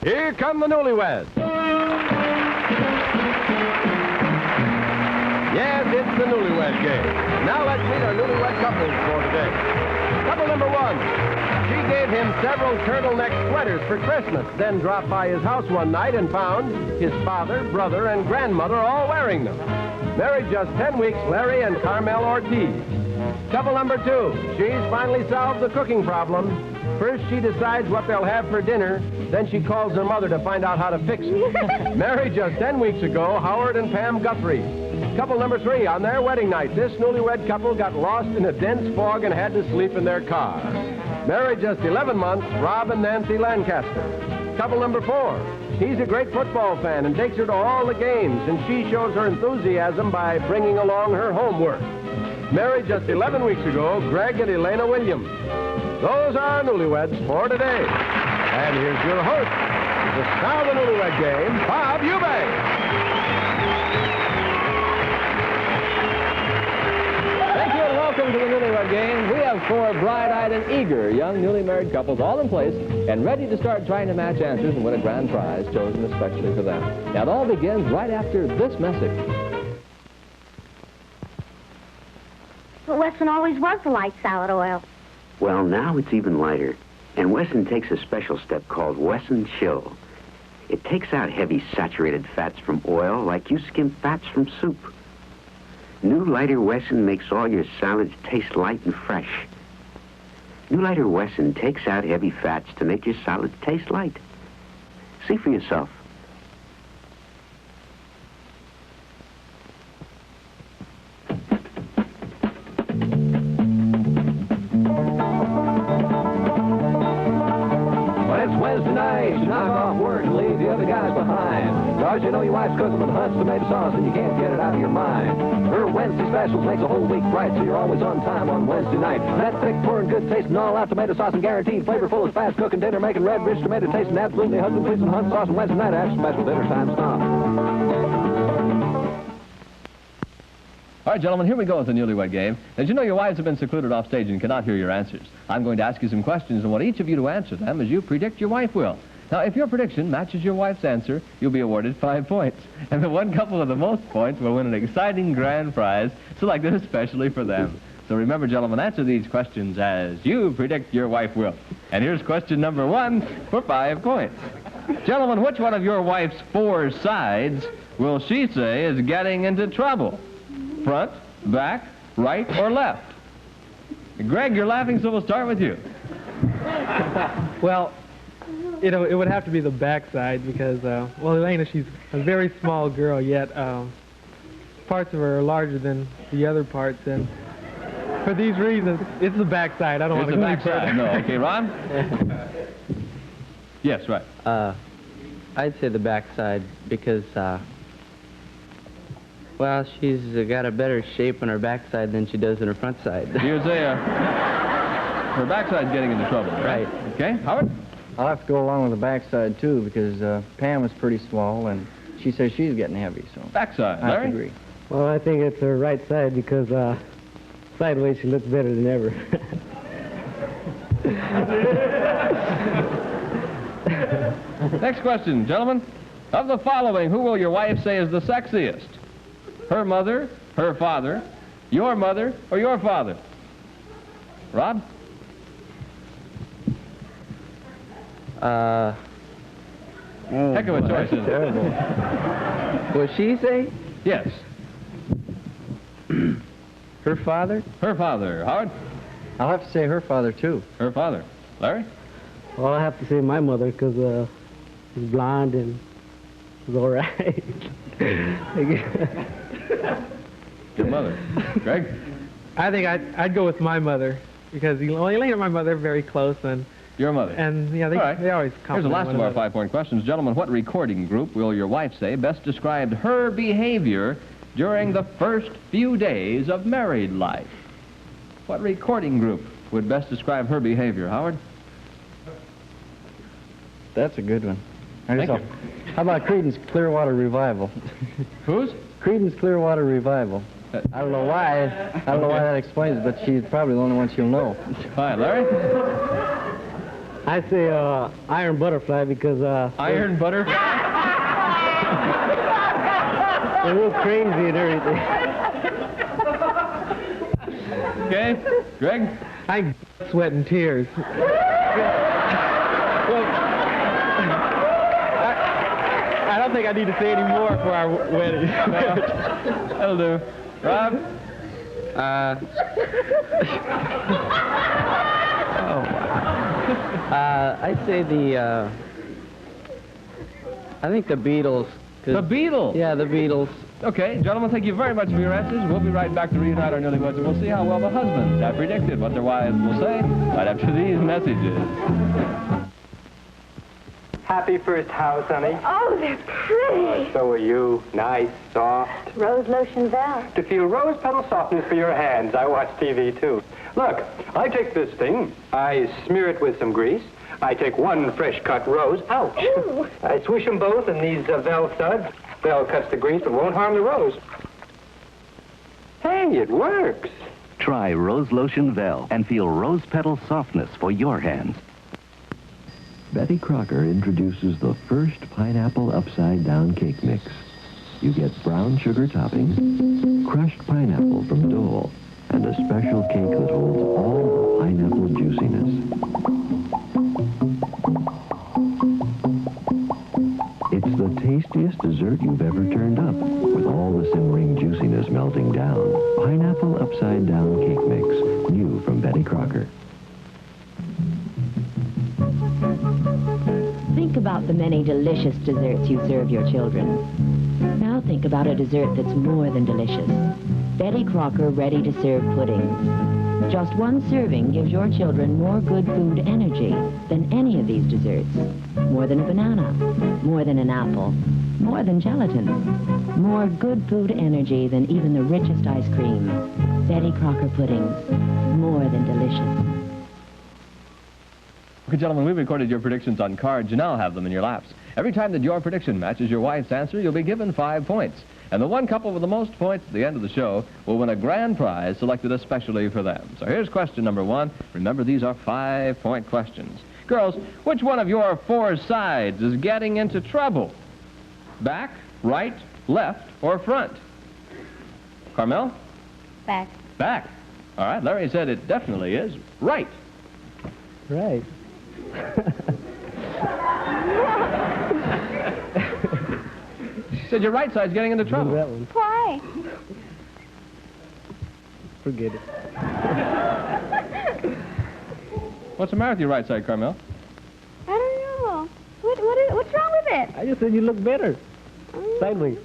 Here come the Newlyweds. Yes, it's the Newlywed Game. Now let's meet our newlywed couples for today. Couple number one. She gave him several turtleneck sweaters for Christmas, then dropped by his house one night and found his father, brother, and grandmother all wearing them. Married just 10 weeks, Larry and Carmel Ortiz. Couple number two. She's finally solved the cooking problem. First, she decides what they'll have for dinner. Then she calls her mother to find out how to fix it. Married just 10 weeks ago, Howard and Pam Guthrie. Couple number three. On their wedding night, this newlywed couple got lost in a dense fog and had to sleep in their car. Married just 11 months, Rob and Nancy Lancaster. Couple number four. He's a great football fan and takes her to all the games, and she shows her enthusiasm by bringing along her homework. Married just 11 weeks ago, Greg and Elena Williams. Those are our newlyweds for today. And here's your host, the star of the Newlywed Game, Bob Eubanks. Thank you and welcome to the Newlywed Game. We have four bright-eyed and eager young newly married couples all in place and ready to start trying to match answers and win a grand prize chosen especially for them. Now, it all begins right after this message. But Wesson always was the light salad oil. Well, now it's even lighter. And Wesson takes a special step called Wesson Chill. It takes out heavy saturated fats from oil like you skim fats from soup. New lighter Wesson makes all your salads taste light and fresh. New lighter Wesson takes out heavy fats to make your salads taste light. See for yourself. You know your wife's cooking with Hunt's tomato sauce and you can't get it out of your mind. Her Wednesday specials makes a whole week bright, so you're always on time on Wednesday night. That thick, pouring, good tasting, all-out tomato sauce and guaranteed flavorful is fast cooking dinner, making red, rich tomato tasting absolutely husband-pleasing Hunt sauce on Wednesday night after special dinner time stop. All right, gentlemen, here we go with the Newlywed Game. As you know, your wives have been secluded off stage and cannot hear your answers. I'm going to ask you some questions and want each of you to answer them as you predict your wife will. Now, if your prediction matches your wife's answer, you'll be awarded 5 points. And the one couple with the most points will win an exciting grand prize selected especially for them. So remember, gentlemen, answer these questions as you predict your wife will. And here's question number one for 5 points. Gentlemen, which one of your wife's 4 sides will she say is getting into trouble? Front, back, right, or left? Greg, you're laughing, so we'll start with you. Well, it would have to be the backside because, well, Elena, she's a very small girl, yet parts of her are larger than the other parts, and for these reasons, it's the backside. I don't want to go any further. No, okay, Ron? Yes, right. I'd say the backside because, well, she's got a better shape on her backside than she does on her front side. You say her backside's getting into trouble, right? Okay, Howard? I'll have to go along with the backside, too, because Pam is pretty small, and she says she's getting heavy, so... Backside, Larry? I agree. Well, I think it's her right side because sideways she looks better than ever. Next question, gentlemen. Of the following, who will your wife say is the sexiest? Her mother, her father, your mother, or your father? Rob? Heck of a choice, isn't it? Terrible. Will she say? Yes. Her father? Her father. Howard? I'll have to say her father, too. Her father. Larry? Well, I have to say my mother because she's blonde and she's all right. Your mother. Greg? I think I'd go with my mother because Elena and my mother are very close, and your mother. And yeah, they always compliment. Here's the last of our 5-point questions. Gentlemen, what recording group will your wife say best described her behavior during the first few days of married life? What recording group would best describe her behavior? Howard? That's a good one. Thank you. How about Creedence Clearwater Revival? Whose? Creedence Clearwater Revival. I don't know why that explains it, but she's probably the only one she'll know. Fine. Larry? I say iron butterfly because Iron butterfly? they're real crazy and everything. Okay. Greg? I sweat and tears. Well, I don't think I need to say any more for our wedding. That'll do. Rob? I'd say I think the Beatles. The Beatles? Yeah, the Beatles. Okay, gentlemen, thank you very much for your answers. We'll be right back to reunite our newlyweds, and we'll see how well the husbands have predicted what their wives will say right after these messages. Happy first house, honey. Oh, they're pretty. So are you. Nice, soft. Rose lotion Val. To feel rose petal softness for your hands, I watch TV, too. Look, I take this thing, I smear it with some grease, I take one fresh-cut rose, ouch. Ooh. I swish them both in these Vel studs. Vel cuts the grease but won't harm the rose. Hey, it works. Try Rose Lotion Vel and feel rose petal softness for your hands. Betty Crocker introduces the first pineapple upside-down cake mix. You get brown sugar toppings, crushed pineapple from Dole, and a special cake that holds all the pineapple juiciness. It's the tastiest dessert you've ever turned up, with all the simmering juiciness melting down. Pineapple upside-down cake mix, new from Betty Crocker. Think about the many delicious desserts you serve your children. Now think about a dessert that's more than delicious. Betty Crocker ready-to-serve puddings. Just one serving gives your children more good food energy than any of these desserts. More than a banana, more than an apple, more than gelatin. More good food energy than even the richest ice cream. Betty Crocker puddings, more than delicious. Okay, gentlemen, we've recorded your predictions on cards. You now have them in your laps. Every time that your prediction matches your wife's answer, you'll be given 5 points. And the one couple with the most points at the end of the show will win a grand prize selected especially for them. So here's question number 1. Remember, these are 5-point questions. Girls, which one of your 4 sides is getting into trouble? Back, right, left, or front? Carmel? Back. Back. All right, Larry said it definitely is right. Right. She said your right side's getting into trouble. That one. Why? Forget it. What's the matter with your right side, Carmel? I don't know. What's wrong with it? I just said you look better. Sideways.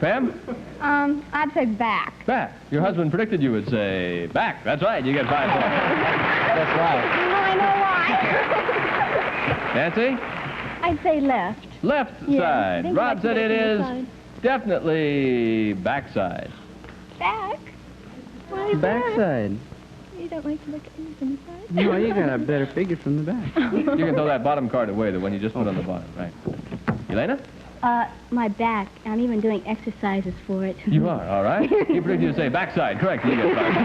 Pam? I'd say back. Back. Your husband predicted you would say back. That's right. You get 5 points. That's right. I know why. Nancy? I'd say left. Left Yeah, I side. think Rob that's said it the is side. definitely backside. Back? Why is Backside. that? You don't like to look at things from the side? No, you got a better figure from the back. You can throw that bottom card away, the one you just put on the bottom, right? Elena? My back. I'm even doing exercises for it. You are, all right. He predicted you to say backside. Correct. You get 5.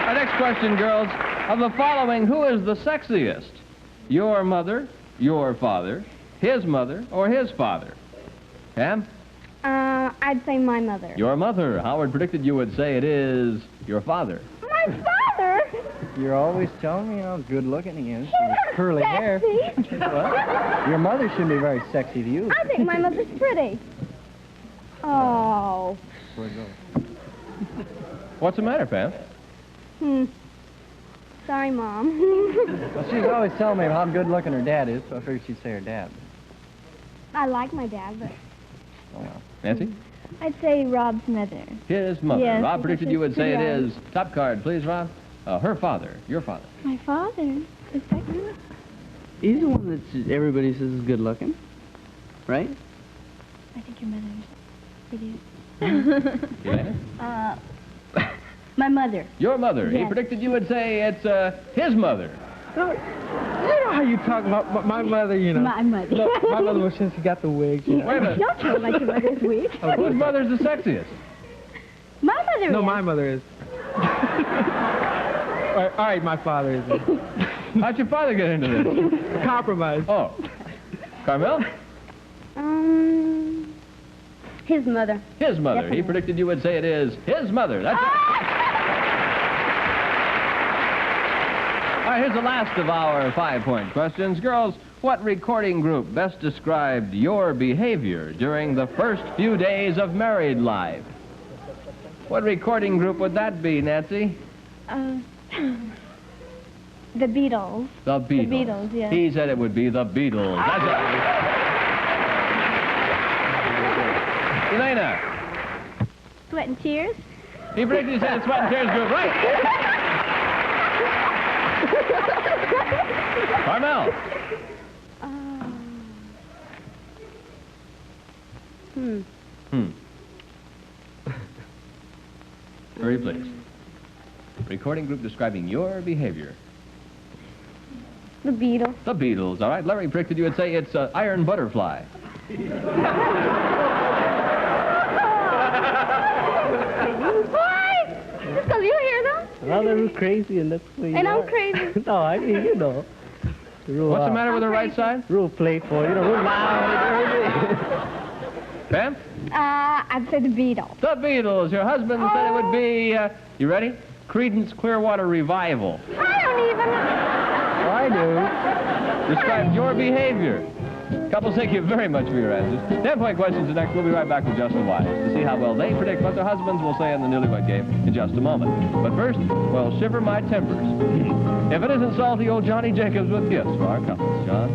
Our next question, girls. Of the following, who is the sexiest? Your mother, your father, his mother, or his father? Pam? I'd say my mother. Your mother. Howard predicted you would say it is your father. My father? You're always telling me how good looking he is. He's With not curly hair. sexy. What? Your mother should be very sexy to you. I think my mother's pretty. Oh. What's the matter, Pam? Sorry, Mom. Well, she's always telling me how good looking her dad is, so I figured she'd say her dad. I like my dad, but Oh, well. Nancy? I'd say Rob's mother. His mother. Yes, Rob predicted you would say it yeah. is. Top card, please, Rob. Her father. Your father. My father? Is that good? He's the one that everybody says is good looking, right? I think your mother's pretty. Elena? My mother. Your mother. He Yes. predicted you would say it's his mother. You know how you talk about my mother, you know. My mother. No, my mother was since she got the wig, you know. Wait a minute. Don't tell like your mother's weak. Whose mother's the sexiest? My mother No, is. my mother is. All right, my father is. How'd your father get into this? Compromise. Oh. Carmel? His mother. His mother. Definitely. He predicted you would say it is his mother. That's right. All right, here's the last of our 5-point questions. Girls, what recording group best described your behavior during the first few days of married life? What recording group would that be, Nancy? The Beatles. The Beatles. The Beatles, yeah. He said it would be the Beatles. That's right. Elena. Sweat and Tears. He predicted he said it's Sweat and Tears group. Right. Carmel. Hurry, please. Recording group describing your behavior. The Beatles. The Beatles. All right. Larry predicted you would say it's Iron Butterfly. What? Just because you hear them? Well, they're crazy, and that's who you And are. I'm crazy. No, I mean, you know. What's the matter with the right side? Real playful, you know, real loud. Pam? I'd say the Beatles. The Beatles. Your husband said it would be, you ready? Creedence Clearwater Revival. I don't even know. I do. Described your behavior. Couples, thank you very much for your answers. 10-point questions are next. We'll be right back with Just the Wives to see how well they predict what their husbands will say in the Newlywed Game in just a moment. But first, well, shiver my timbers. If it isn't salty old Johnny Jacobs with gifts for our couples. John?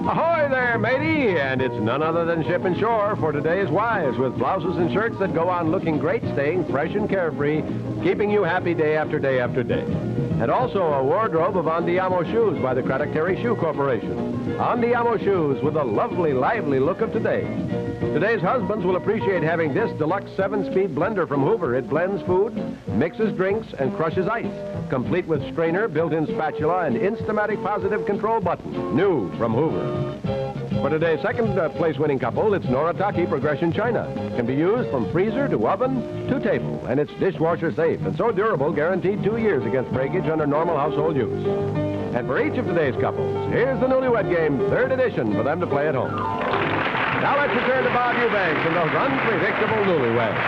Ahoy there, matey! And it's none other than Ship and Shore for today's wives with blouses and shirts that go on looking great, staying fresh and carefree, keeping you happy day after day after day. And also a wardrobe of Andiamo shoes by the Craddock Terry Shoe Corporation. Andiamo shoes with the lovely, lively look of today. Today's husbands will appreciate having this deluxe 7-speed blender from Hoover. It blends food, mixes drinks, and crushes ice. Complete with strainer, built-in spatula, and Instamatic positive control button. New from Hoover. For today's second place winning couple, it's Noritake Progression China. Can be used from freezer to oven to table, and it's dishwasher safe and so durable, guaranteed 2 years against breakage under normal household use. And for each of today's couples, here's the Newlywed Game, 3rd edition, for them to play at home. Now let's return to Bob Eubanks and those unpredictable newlyweds.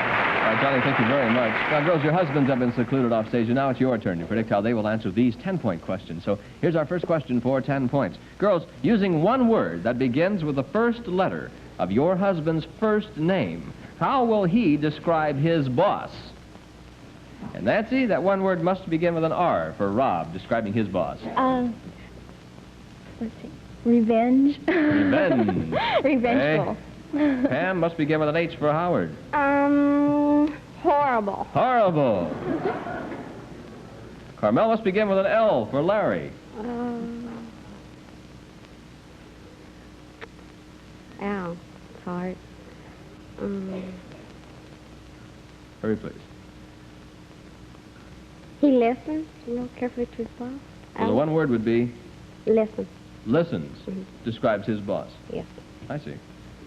All right, Johnny, thank you very much. Now, girls, your husbands have been secluded off stage, and now it's your turn to predict how they will answer these 10-point questions. So here's our first question for 10 points. Girls, using one word that begins with the first letter of your husband's first name, how will he describe his boss? And Nancy, that one word must begin with an R for Rob, describing his boss. Let's see. Revenge. Revenge. Revengeful. Okay. Pam must begin with an H for Howard. Horrible. Horrible. Carmel must begin with an L for Larry. Ow. It's hard. Hurry, please. He listens real carefully to his boss. Well, the one word would be? Listen. Listens. Describes his boss. Yes. I see.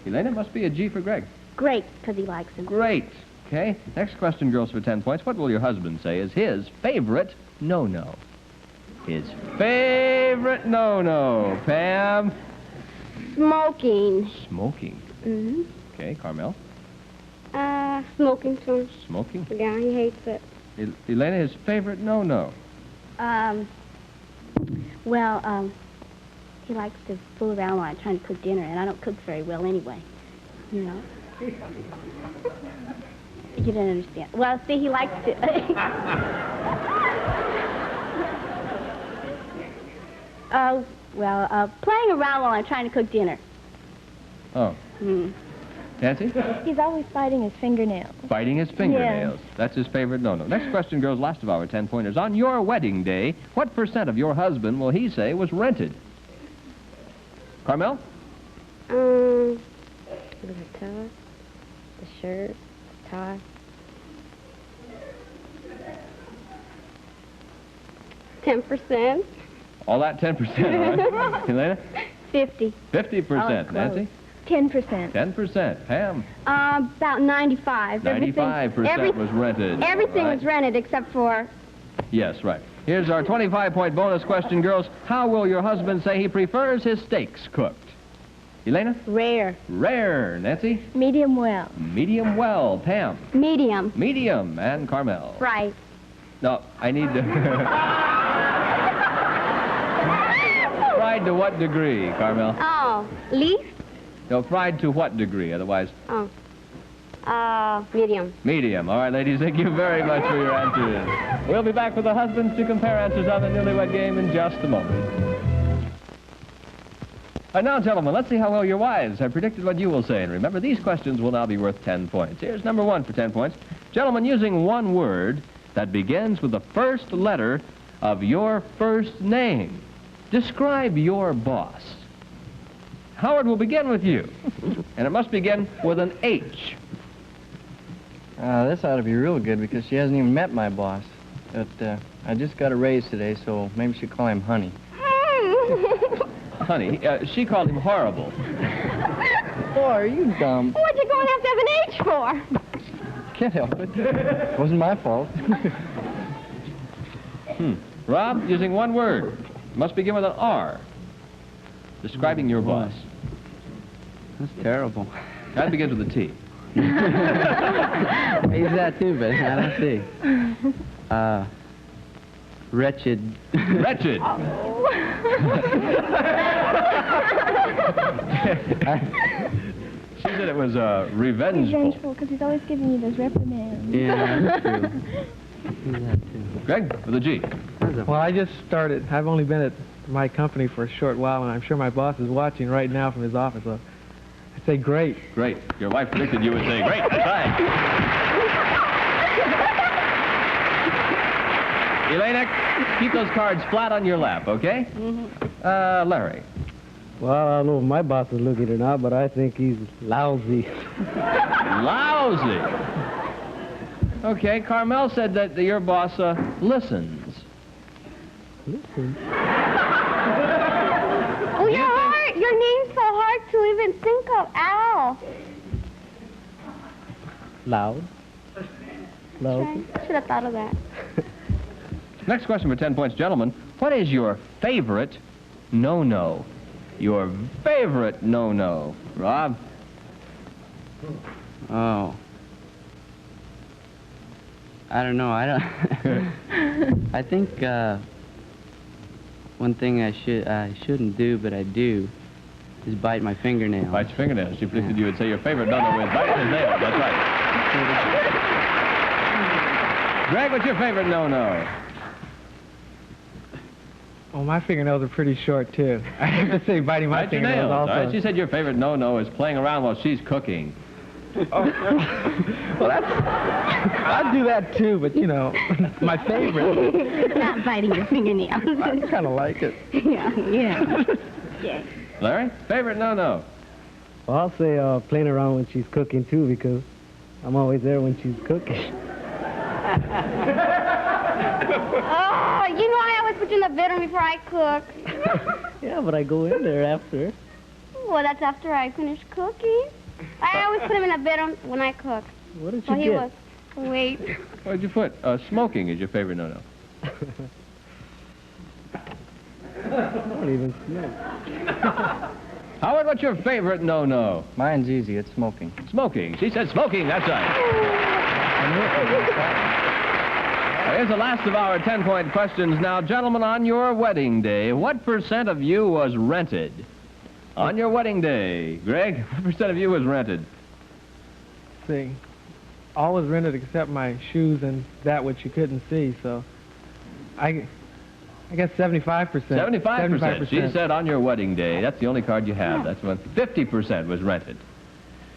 Elena must be a G for Greg. Great, because he likes him. Great. Okay. Next question, girls, for 10 points. What will your husband say is his favorite no-no? His favorite no-no. Pam? Smoking. Smoking. Mm-hmm. Okay. Carmel? Smoking too. Smoking? Yeah, he hates it. Elena, his favorite no-no. He likes to fool around while I'm trying to cook dinner, and I don't cook very well anyway. You know? You didn't understand. Well, see, he likes to... playing around while I'm trying to cook dinner. Oh. Nancy? He's always biting his fingernails. Biting his fingernails. Yeah. That's his favorite no-no. Next question, girls, last of our 10-pointers. On your wedding day, what % of your husband will he say was rented? Carmel? The tie, the shirt, the tie. 10%. All that 10%, all right? Elena? 50. 50%. Nancy? 10%. 10%. Pam? About 95. 95% was rented. Everything was rented except for Yes, right. Here's our 25-point bonus question, girls. How will your husband say he prefers his steaks cooked? Elena? Rare. Rare. Nancy? Medium well. Medium well. Pam? Medium. Medium. And Carmel? Fried. No, I need to... Fried to what degree, Carmel? Oh, least? No, fried to what degree, otherwise? Oh. Medium. Medium. All right, ladies, thank you very much for your answers. We'll be back with the husbands to compare answers on the Newlywed Game in just a moment. And now, gentlemen, let's see how well your wives have predicted what you will say. And remember, these questions will now be worth 10 points. Here's number 1 for 10 points. Gentlemen, using one word that begins with the first letter of your first name, describe your boss. Howard will begin with you. And it must begin with an H. This ought to be real good because she hasn't even met my boss. But I just got a raise today, so maybe she'll call him Honey. Honey, she called him horrible. Boy, are you dumb? What'd you going to have an H for? Can't help it. It wasn't my fault. Rob, using one word, must begin with an R. Describing your boss. That's terrible. That begins with a T. I use that too, but I don't see. Wretched. Wretched. She said it was revengeful. Revengeful, because he's always giving you those reprimands. Yeah, that's true. That too. Greg, with a G. Well, I just started. I've only been at my company for a short while, and I'm sure my boss is watching right now from his office. So I say great. Great. Your wife predicted you would say great. That's right. Elena, keep those cards flat on your lap, okay? Larry. Well, I don't know if my boss is looking or not, but I think he's lousy. Lousy. Okay, Carmel said that your boss listens. Listen. Oh, you're hard. Your name's so hard to even think of. Ow. Loud. Lousy. Should have thought of that. Next question for 10 points, gentlemen. What is your favorite no-no? Your favorite no-no. Rob? Oh. I don't know. I don't. I think one thing I shouldn't do, but I do, is bite my fingernails. Bite your fingernails. She predicted you would say your favorite no-no is bite his nails. That's right. Greg, what's your favorite no-no? Oh, my fingernails are pretty short, too. I have to say biting my Bite your fingernails nails. also. All right, she said your favorite no-no is playing around while she's cooking. Well, I'd do that, too, but, you know, my favorite. Not biting your fingernails. I kind of like it. Yeah. Larry, favorite no-no? Well, I'll say playing around when she's cooking, too, because I'm always there when she's cooking. Oh, you know I always put you in the bedroom before I cook. Yeah, but I go in there after. Well, that's after I finish cooking. I always put him in the bedroom when I cook. What did So you he get? was. Wait. What did you put? Smoking is your favorite no-no. I don't even smoke. Howard, what's your favorite no-no? Mine's easy. It's smoking. Smoking. She said smoking. That's right. Here's the last of our 10-point questions. Now, gentlemen, on your wedding day, what percent of you was rented? On your wedding day, Greg, what percent of you was rented? See, all was rented except my shoes and that which you couldn't see, so I guess 75%. 75%. She said on your wedding day. That's the only card you have. That's when 50% was rented.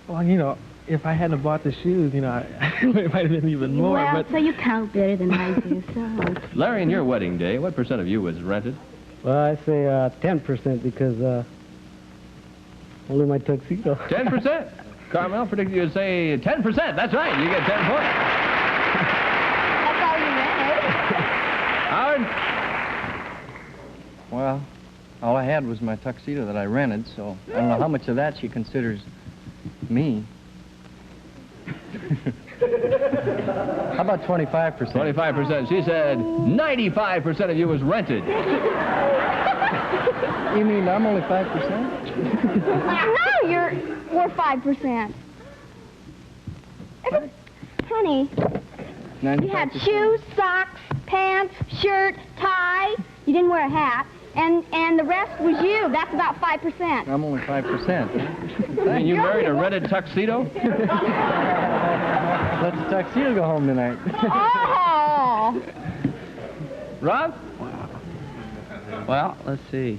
Well, you know, if I hadn't bought the shoes, you know, it might have been even more. Well, but so you count better than I do, so. Larry, on your wedding day, what percent of you was rented? Well, I say 10% because only my tuxedo. 10%. Carmel predicted you would say 10%. That's right. You get 10 points. That's all you rented. Howard? Well, all I had was my tuxedo that I rented, so I don't know how much of that she considers me. How about 25%? 25%. She said 95% of you was rented. You mean I'm only 5%? No, we're 5%. Honey, you had shoes, socks, pants, shirt, tie. You didn't wear a hat. And the rest was you. That's about 5%. I'm only 5%. And you married a rented tuxedo? Let the tuxedo go home tonight. Oh! Rob? Well, let's see.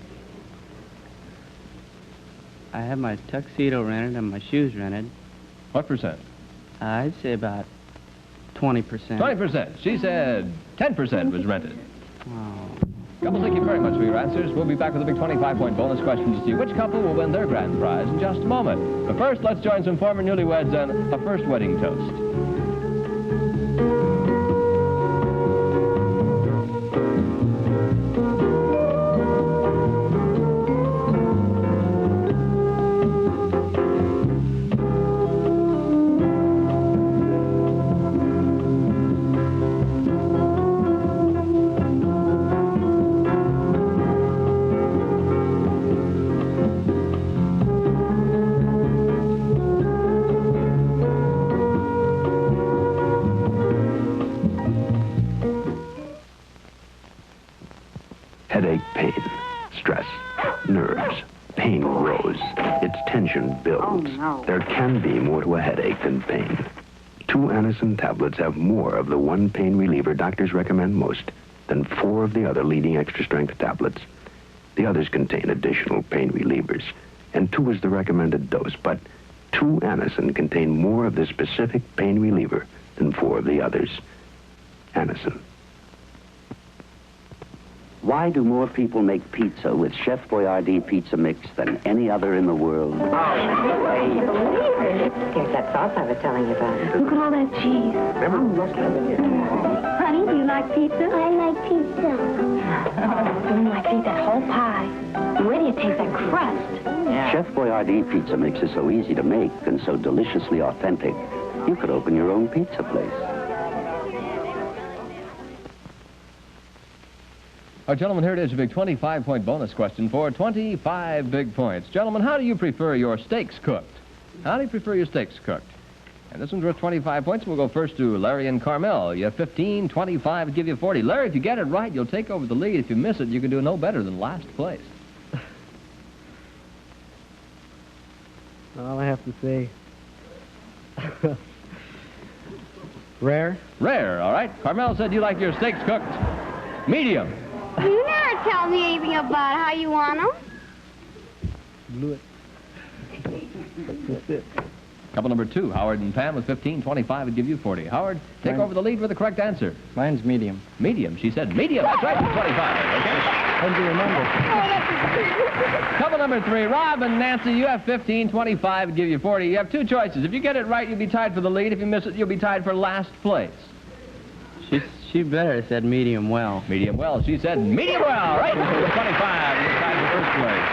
I have my tuxedo rented and my shoes rented. What percent? I'd say about 20%. 20%. She said 10% was rented. Oh. Couple, thank you very much for your answers. We'll be back with a big 25-point bonus question to see which couple will win their grand prize in just a moment. But first, let's join some former newlyweds on a first wedding toast. Headache, pain, stress, nerves, pain grows. Its tension builds. Oh, no. There can be more to a headache than pain. 2 Anacin tablets have more of the one pain reliever doctors recommend most than 4 of the other leading extra-strength tablets. The others contain additional pain relievers, and 2 is the recommended dose, but 2 Anacin contain more of the specific pain reliever than 4 of the others. Anacin. Why do more people make pizza with Chef Boyardee pizza mix than any other in the world? Here's that sauce I was telling you about. Look at all that cheese. Honey, do you like pizza? I like pizza. I can eat that whole pie. Where do you taste that crust? Chef Boyardee pizza mix is so easy to make and so deliciously authentic, you could open your own pizza place. All right, gentlemen, here it is, a big 25-point bonus question for 25 big points. Gentlemen, how do you prefer your steaks cooked? How do you prefer your steaks cooked? And this one's worth 25 points. We'll go first to Larry and Carmel. You have 15, 25, give you 40. Larry, if you get it right, you'll take over the lead. If you miss it, you can do no better than last place. All I have to say, rare. Rare, all right. Carmel said you like your steaks cooked medium. You never tell me anything about how you want them. Blew it. That's it. Couple number 2, Howard and Pam with 15, 25 would give you 40. Howard, take over the lead with the correct answer. Mine's medium. Medium. She said medium. That's right, for 25. Okay. How do you remember? Couple number 3, Rob and Nancy, you have 15, 25 would give you 40. You have 2 choices. If you get it right, you'll be tied for the lead. If you miss it, you'll be tied for last place. She better have said medium well. Medium well. She said medium well. Right, 25. You're tied for first place.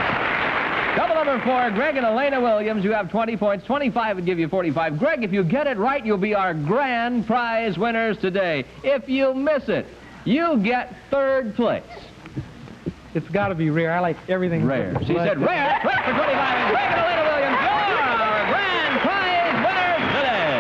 Double number 4, Greg and Elena Williams, you have 20 points. 25 would give you 45. Greg, if you get it right, you'll be our grand prize winners today. If you miss it, you get 3rd place. It's got to be rare. I like everything. Rare. She said rare. Correct for 25. And Greg and Elena Williams, you're our grand prize winners today.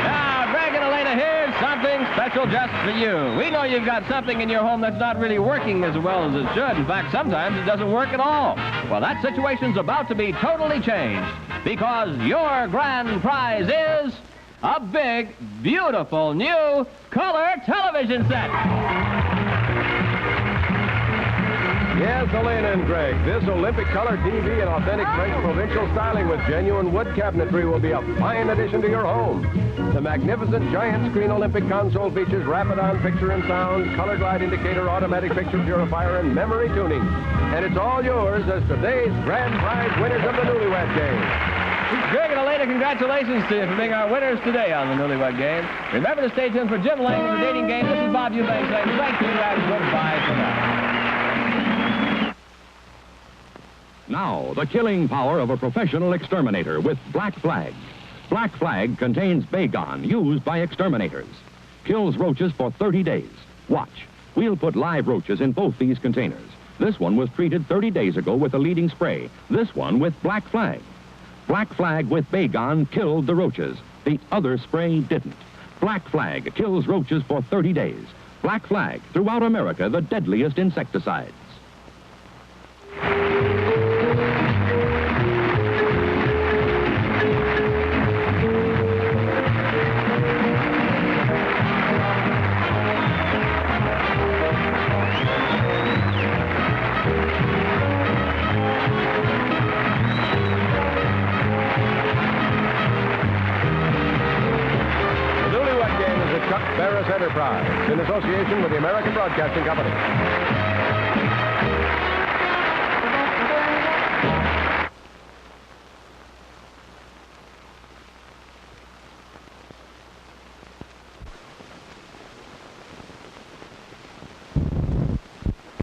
Now, Greg and Elena, here's something special just for you. We know you've got something in your home that's not really working as well as it should. In fact, sometimes it doesn't work at all. Well, that situation's about to be totally changed because your grand prize is a big, beautiful new color television set. Yes, Elena and Greg, this Olympic color TV and authentic French provincial styling with genuine wood cabinetry will be a fine addition to your home. The magnificent giant screen Olympic console features rapid-on picture and sound, color glide indicator, automatic picture purifier, and memory tuning. And it's all yours as today's grand prize winners of the Newlywed Game. Greg and Elena, congratulations to you for being our winners today on the Newlywed Game. Remember to stay tuned for Jim Lang and the Dating Game. This is Bob Eubanks saying thank you and goodbye for now. Now Now, the killing power of a professional exterminator with Black Flag. Black Flag contains Baygon, used by exterminators. Kills roaches for 30 days. Watch. We'll put live roaches in both these containers. This one was treated 30 days ago with a leading spray. This one with Black Flag. Black Flag with Baygon killed the roaches. The other spray didn't. Black Flag kills roaches for 30 days. Black Flag, throughout America, the deadliest insecticides. Enterprise, in association with the American Broadcasting Company.